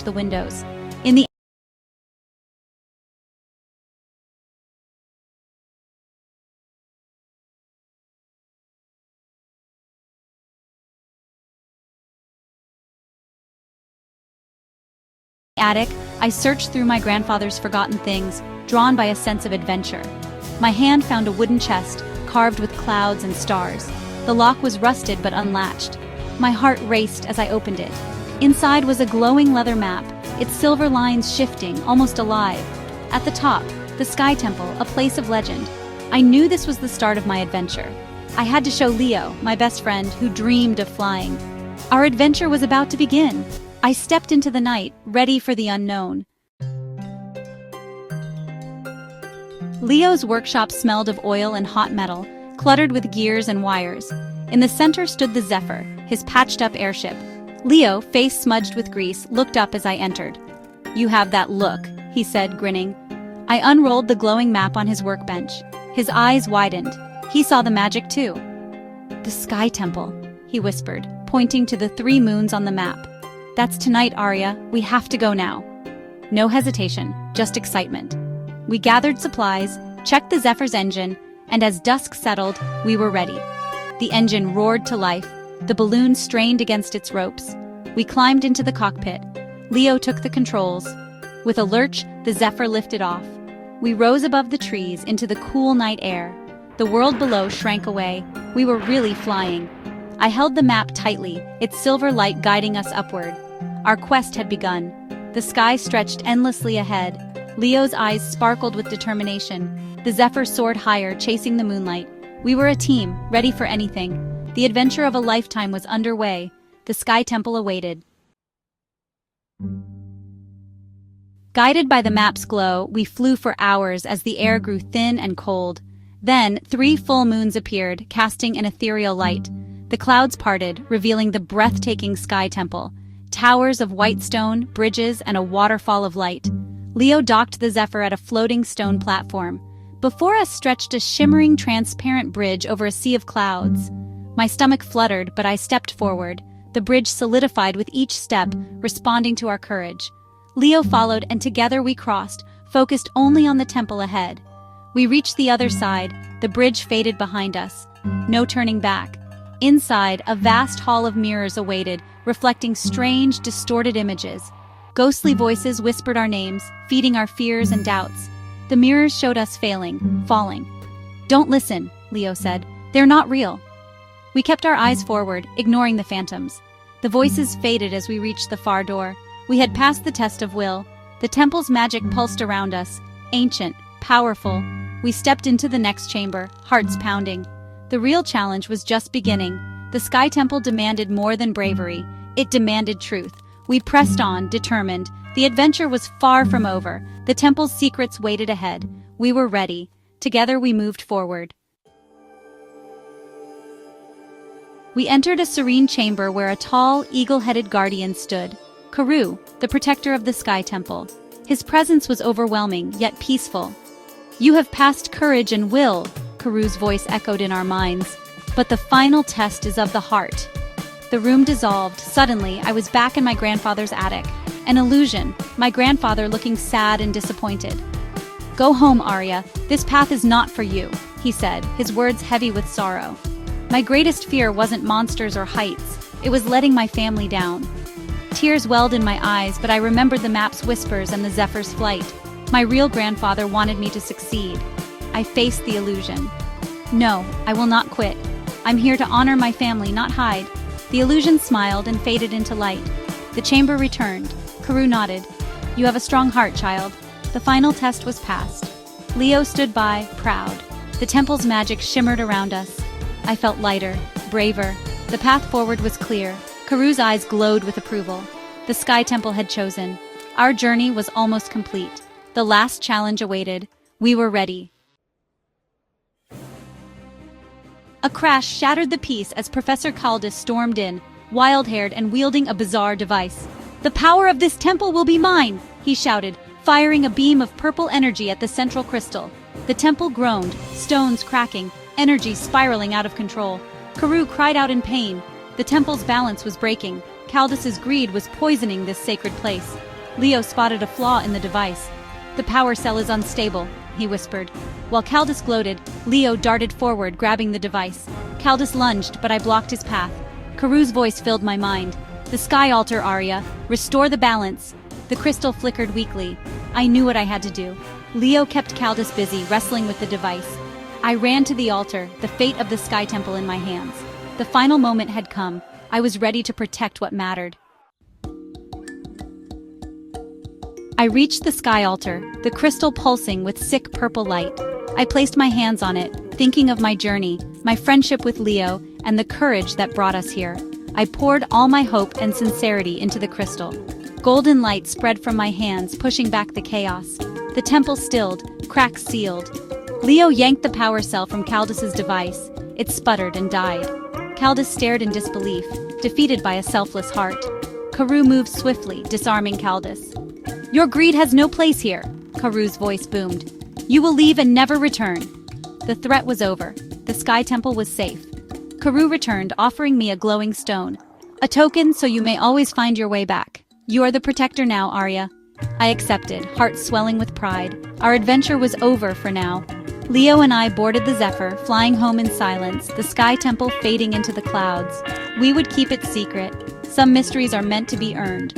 the windows. In the attic, I searched through my grandfather's forgotten things, drawn by a sense of adventure. My hand found a wooden chest, carved with clouds and stars. The lock was rusted but unlatched. My heart raced as I opened it. Inside was a glowing leather map, its silver lines shifting, almost alive. At the top, the Sky Temple, a place of legend. I knew this was the start of my adventure. I had to show Leo, my best friend, who dreamed of flying. Our adventure was about to begin. I stepped into the night, ready for the unknown. Leo's workshop smelled of oil and hot metal, cluttered with gears and wires. In the center stood the Zephyr, his patched-up airship. Leo, face smudged with grease, looked up as I entered. "You have that look," he said, grinning. I unrolled the glowing map on his workbench. His eyes widened. He saw the magic too. "The Sky Temple," he whispered, pointing to the 3 moons on the map. "That's tonight, Arya. We have to go now." No hesitation, just excitement. We gathered supplies, checked the Zephyr's engine, and as dusk settled, we were ready. The engine roared to life. The balloon strained against its ropes. We climbed into the cockpit. Leo took the controls. With a lurch, the Zephyr lifted off. We rose above the trees into the cool night air. The world below shrank away. We were really flying. I held the map tightly, its silver light guiding us upward. Our quest had begun. The sky stretched endlessly ahead. Leo's eyes sparkled with determination. The Zephyr soared higher, chasing the moonlight. We were a team, ready for anything. The adventure of a lifetime was underway. The Sky Temple awaited. Guided by the map's glow, we flew for hours as the air grew thin and cold. Then, 3 full moons appeared, casting an ethereal light. The clouds parted, revealing the breathtaking Sky Temple. Towers of white stone, bridges, and a waterfall of light. Leo docked the Zephyr at a floating stone platform. Before us stretched a shimmering, transparent bridge over a sea of clouds. My stomach fluttered, but I stepped forward. The bridge solidified with each step, responding to our courage. Leo followed, and together we crossed, focused only on the temple ahead. We reached the other side. The bridge faded behind us. No turning back. Inside, a vast hall of mirrors awaited, reflecting strange, distorted images. Ghostly voices whispered our names, feeding our fears and doubts. The mirrors showed us failing, falling. "Don't listen," Leo said. "They're not real." We kept our eyes forward, ignoring the phantoms. The voices faded as we reached the far door. We had passed the test of will. The temple's magic pulsed around us, ancient, powerful. We stepped into the next chamber, hearts pounding. The real challenge was just beginning. The Sky Temple demanded more than bravery. It demanded truth. We pressed on, determined. The adventure was far from over. The temple's secrets waited ahead. We were ready. Together we moved forward. We entered a serene chamber where a tall, eagle-headed guardian stood. Karoo, the protector of the Sky Temple. His presence was overwhelming, yet peaceful. "You have passed courage and will," Karoo's voice echoed in our minds. "But the final test is of the heart." The room dissolved. Suddenly, I was back in my grandfather's attic. An illusion, my grandfather looking sad and disappointed. "Go home, Arya. This path is not for you," he said, his words heavy with sorrow. My greatest fear wasn't monsters or heights. It was letting my family down. Tears welled in my eyes, but I remembered the map's whispers and the Zephyr's flight. My real grandfather wanted me to succeed. I faced the illusion. "No, I will not quit. I'm here to honor my family, not hide." The illusion smiled and faded into light. The chamber returned. Karoo nodded. "You have a strong heart, child." The final test was passed. Leo stood by, proud. The temple's magic shimmered around us. I felt lighter, braver. The path forward was clear. Karoo's eyes glowed with approval. The Sky Temple had chosen. Our journey was almost complete. The last challenge awaited. We were ready. A crash shattered the peace as Professor Kaldis stormed in, wild-haired and wielding a bizarre device. "The power of this temple will be mine!" he shouted, firing a beam of purple energy at the central crystal. The temple groaned, stones cracking, energy spiraling out of control. Karoo cried out in pain. The temple's balance was breaking. Kaldis's greed was poisoning this sacred place. Leo spotted a flaw in the device. "The power cell is unstable," he whispered. While Caldus gloated, Leo darted forward, grabbing the device. Caldus lunged, but I blocked his path. Karoo's voice filled my mind. "The Sky Altar, Arya. Restore the balance." The crystal flickered weakly. I knew what I had to do. Leo kept Caldus busy, wrestling with the device. I ran to the altar, the fate of the Sky Temple in my hands. The final moment had come. I was ready to protect what mattered. I reached the Sky Altar, the crystal pulsing with sick purple light. I placed my hands on it, thinking of my journey, my friendship with Leo, and the courage that brought us here. I poured all my hope and sincerity into the crystal. Golden light spread from my hands, pushing back the chaos. The temple stilled, cracks sealed. Leo yanked the power cell from Caldus's device. It sputtered and died. Caldus stared in disbelief, defeated by a selfless heart. Karoo moved swiftly, disarming Caldus. "Your greed has no place here," Karoo's voice boomed. "You will leave and never return." The threat was over. The Sky Temple was safe. Karoo returned, offering me a glowing stone. "A token so you may always find your way back. You are the protector now, Arya." I accepted, heart swelling with pride. Our adventure was over for now. Leo and I boarded the Zephyr, flying home in silence, the Sky Temple fading into the clouds. We would keep it secret. Some mysteries are meant to be earned.